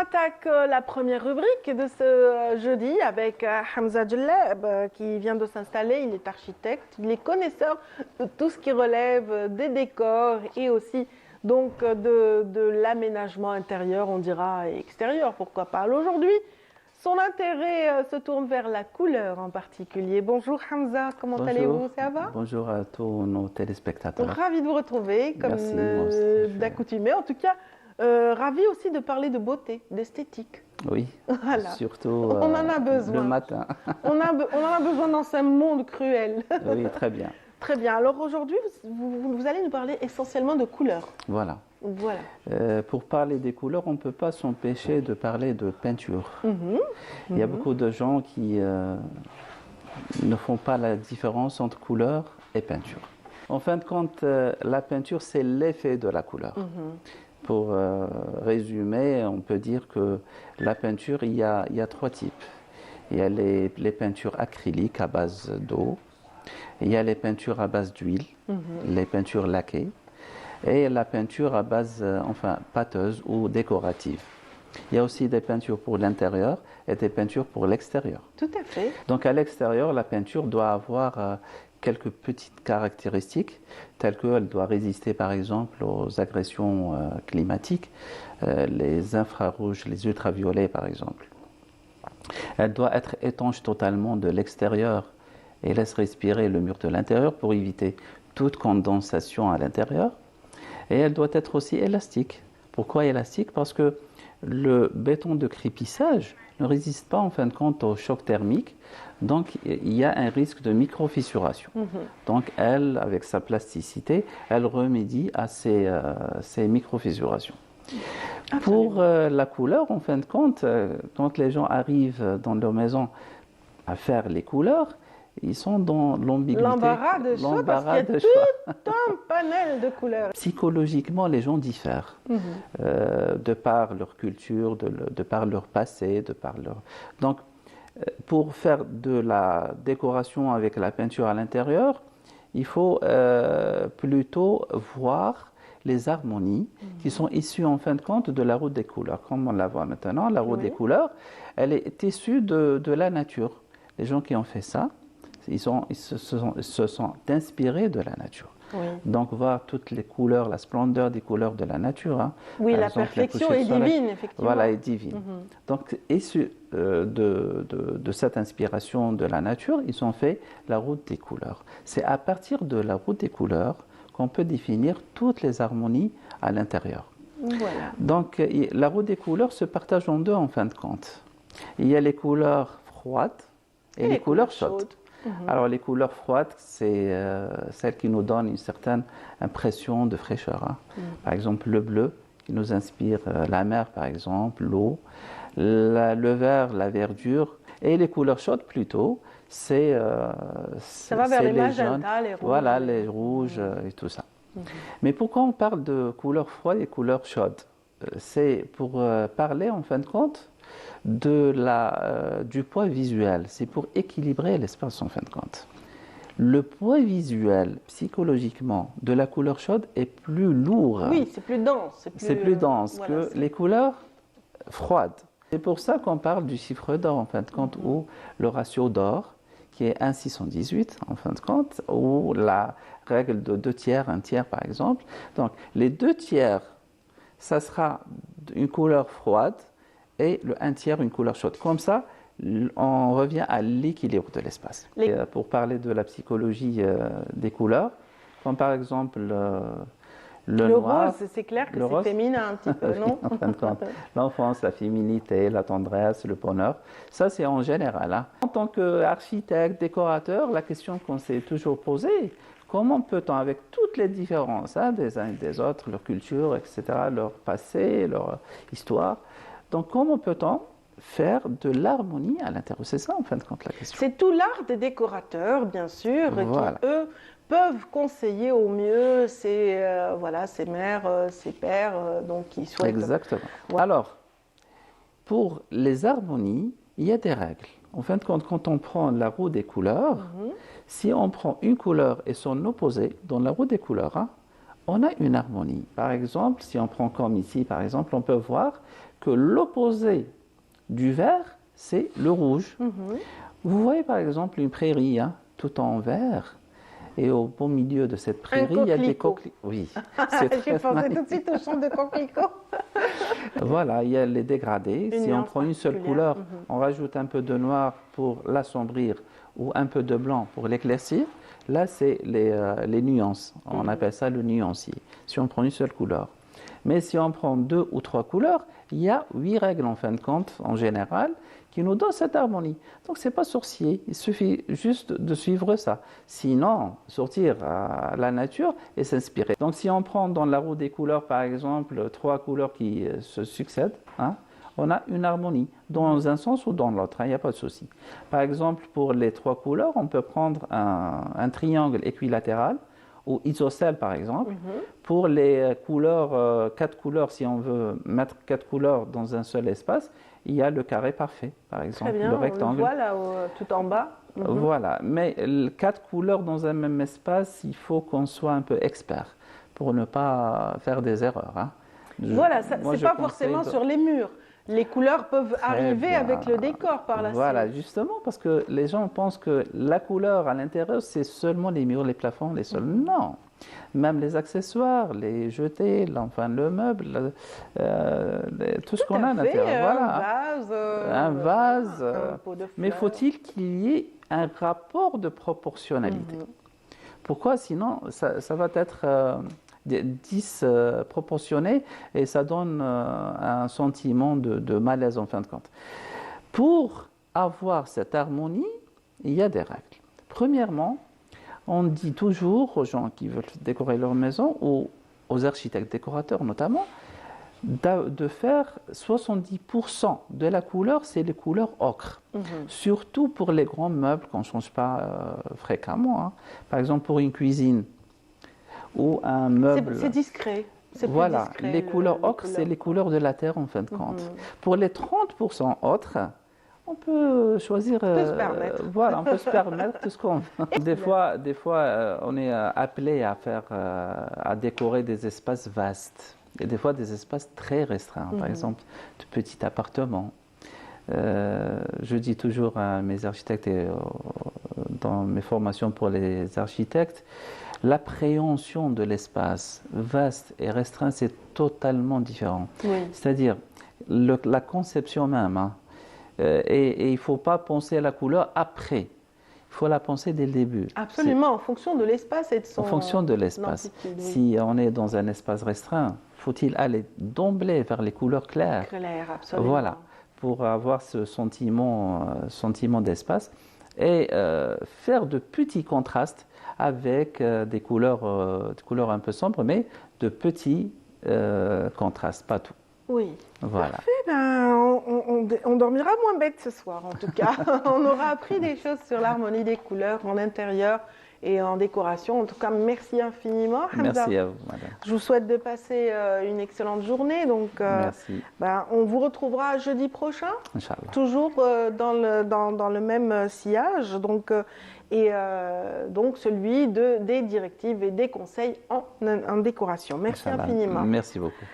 attaque la première rubrique de ce jeudi avec Hamza Djellab qui vient de s'installer. Il est architecte, il est connaisseur de tout ce qui relève des décors et aussi donc de l'aménagement intérieur, on dira, et extérieur, pourquoi pas. Aujourd'hui, son intérêt se tourne vers la couleur en particulier. Bonjour Hamza, comment allez-vous? Ça va? Bonjour à tous nos téléspectateurs. Ravi de vous retrouver, comme d'accoutumé. En tout cas, ravi aussi de parler de beauté, d'esthétique. Oui, voilà. Surtout on en a besoin. le matin. on en a besoin dans ce monde cruel. Oui, très bien. Très bien. Alors aujourd'hui, vous allez nous parler essentiellement de couleurs. Voilà. Voilà. Pour parler des couleurs, on ne peut pas s'empêcher de parler de peinture. Il y a beaucoup de gens qui ne font pas la différence entre couleur et peinture. En fin de compte, la peinture, c'est l'effet de la couleur. Pour résumer, on peut dire que la peinture, il y a trois types. Il y a les peintures acryliques à base d'eau, il y a les peintures à base d'huile, les peintures laquées, et la peinture à base pâteuse ou décorative. Il y a aussi des peintures pour l'intérieur et des peintures pour l'extérieur. Tout à fait. Donc à l'extérieur, la peinture doit avoir quelques petites caractéristiques, telles qu'elle doit résister par exemple aux agressions climatiques, les infrarouges, les ultraviolets par exemple. Elle doit être étanche totalement de l'extérieur et laisse respirer le mur de l'intérieur pour éviter toute condensation à l'intérieur. Et elle doit être aussi élastique. Pourquoi élastique? Parce que le béton de crépissage ne résiste pas en fin de compte au choc thermique, donc il y a un risque de micro-fissuration. Donc elle, avec sa plasticité, elle remédie à ces micro-fissurations. Pour la couleur, en fin de compte, quand les gens arrivent dans leur maison à faire les couleurs, ils sont dans l'ambiguïté. L'embarras de choix, parce qu'il y a tout un panel de couleurs. Psychologiquement, les gens diffèrent, de par leur culture, de par leur passé, de par leur... Donc, pour faire de la décoration avec la peinture à l'intérieur, il faut plutôt voir les harmonies qui sont issues en fin de compte de la route des couleurs. Comme on la voit maintenant, la route des couleurs, elle est issue de la nature. Les gens qui ont fait ça, ils se sont inspirés de la nature. Donc voir toutes les couleurs, la splendeur des couleurs de la nature. Hein. Oui, par exemple, perfection est divine, effectivement. Voilà, est divine. Donc, issu de cette inspiration de la nature, ils ont fait la route des couleurs. C'est à partir de la route des couleurs qu'on peut définir toutes les harmonies à l'intérieur. Voilà. Donc, la route des couleurs se partage en deux en fin de compte. Il y a les couleurs froides et les couleurs chaudes. Alors les couleurs froides, c'est celles qui nous donnent une certaine impression de fraîcheur. Hein. Par exemple, le bleu, qui nous inspire la mer, par exemple, l'eau, le vert, la verdure, et les couleurs chaudes plutôt, ça va vers les magentas, jaunes, les rouges. Voilà, les rouges et tout ça. Mais pourquoi on parle de couleurs froides et couleurs chaudes? C'est pour parler, en fin de compte, du poids visuel. C'est pour équilibrer l'espace en fin de compte. Le poids visuel, psychologiquement, de la couleur chaude est plus lourd. Oui, c'est plus dense. C'est plus dense que les couleurs froides. C'est pour ça qu'on parle du chiffre d'or en fin de compte, ou le ratio d'or, qui est 1,618 en fin de compte, ou la règle de 2 tiers, 1 tiers par exemple. Donc les 2 tiers, ça sera une couleur froide, et le 1 tiers une couleur chaude. Comme ça, on revient à l'équilibre de l'espace. Pour parler de la psychologie des couleurs, comme par exemple le noir, rose, c'est clair que c'est féminin un petit peu, non? En fin de compte, l'enfance, la féminité, la tendresse, le bonheur, ça c'est en général. Hein. En tant qu'architecte, décorateur, la question qu'on s'est toujours posée, comment peut-on, avec toutes les différences des uns et des autres, leur culture, etc., leur passé, leur histoire, donc, comment peut-on faire de l'harmonie à l'intérieur? C'est ça, en fin de compte, la question. C'est tout l'art des décorateurs, bien sûr, qui, eux, peuvent conseiller au mieux ces mères, ces pères, donc qui souhaitent... Exactement. Alors, pour les harmonies, il y a des règles. En fin de compte, quand on prend la roue des couleurs, si on prend une couleur et son opposé dans la roue des couleurs, on a une harmonie. Par exemple, si on prend comme ici, par exemple, on peut voir que l'opposé du vert, c'est le rouge. Vous voyez par exemple une prairie, hein, tout en vert, et au beau milieu de cette prairie, il y a des coquelicots. Oui, j'ai pensé tout de suite au champ de coquelicots. Voilà, il y a les dégradés. Si on prend une seule couleur, on rajoute un peu de noir pour l'assombrir ou un peu de blanc pour l'éclaircir. Là, c'est les nuances. On appelle ça le nuancier, si on prend une seule couleur. Mais si on prend 2 ou 3 couleurs, il y a 8 règles en fin de compte, en général, qui nous donnent cette harmonie. Donc, ce n'est pas sorcier, il suffit juste de suivre ça. Sinon, sortir à la nature et s'inspirer. Donc, si on prend dans la roue des couleurs, par exemple, 3 couleurs qui se succèdent, hein, on a une harmonie, dans un sens ou dans l'autre, il n'y a pas de souci. Par exemple, pour les 3 couleurs, on peut prendre un triangle équilatéral, ou isocèle par exemple. Pour les couleurs, 4 couleurs, si on veut mettre 4 couleurs dans un seul espace, il y a le carré parfait, par exemple, très bien, le rectangle. On le voit là, tout en bas. Voilà, mais 4 couleurs dans un même espace, il faut qu'on soit un peu expert pour ne pas faire des erreurs. Hein. Voilà, ce n'est pas forcément sur les murs. Les couleurs peuvent arriver avec le décor par la suite. Voilà, justement, parce que les gens pensent que la couleur à l'intérieur, c'est seulement les murs, les plafonds, les sols. Non, même les accessoires, les jetés, enfin le meuble, tout ce qu'on a à l'intérieur. Voilà. Un vase. Un pot de fleurs. Mais faut-il qu'il y ait un rapport de proportionnalité? Pourquoi? Sinon, ça va être disproportionné et ça donne un sentiment de malaise en fin de compte. Pour avoir cette harmonie, il y a des règles. Premièrement, on dit toujours aux gens qui veulent décorer leur maison, ou aux architectes décorateurs notamment, de faire 70% de la couleur, c'est les couleurs ocre. Surtout pour les grands meubles qu'on ne change pas fréquemment. Hein. Par exemple, pour une cuisine, ou un meuble. C'est discret. Voilà, discret, les couleurs ocre, c'est les couleurs de la terre en fin de compte. Pour les 30% autres, on peut choisir. On peut se permettre. Voilà, on peut se permettre tout ce qu'on veut. Des fois, on est appelé à décorer des espaces vastes. Et des fois, des espaces très restreints. Par exemple, de petits appartements. Je dis toujours à mes architectes et dans mes formations pour les architectes, l'appréhension de l'espace vaste et restreint, c'est totalement différent. C'est-à-dire, la conception même, hein, et il ne faut pas penser à la couleur après. Il faut la penser dès le début. Absolument, en fonction de l'espace et de son... En fonction de l'espace. Si on est dans un espace restreint, faut-il aller d'emblée vers les couleurs claires? Claires, absolument. Voilà, pour avoir ce sentiment d'espace et faire de petits contrastes avec des couleurs un peu sombres, mais de petits contrastes, pas tout. Oui. Voilà. Parfait, on dormira moins bête ce soir en tout cas. On aura appris des choses sur l'harmonie des couleurs en intérieur et en décoration. En tout cas, merci infiniment, Hamza. Merci à vous, madame. Je vous souhaite de passer une excellente journée. Donc, merci. On vous retrouvera jeudi prochain, Inch'Allah. Toujours dans le même sillage. Donc, donc celui des directives et des conseils en décoration. Merci infiniment. Merci beaucoup.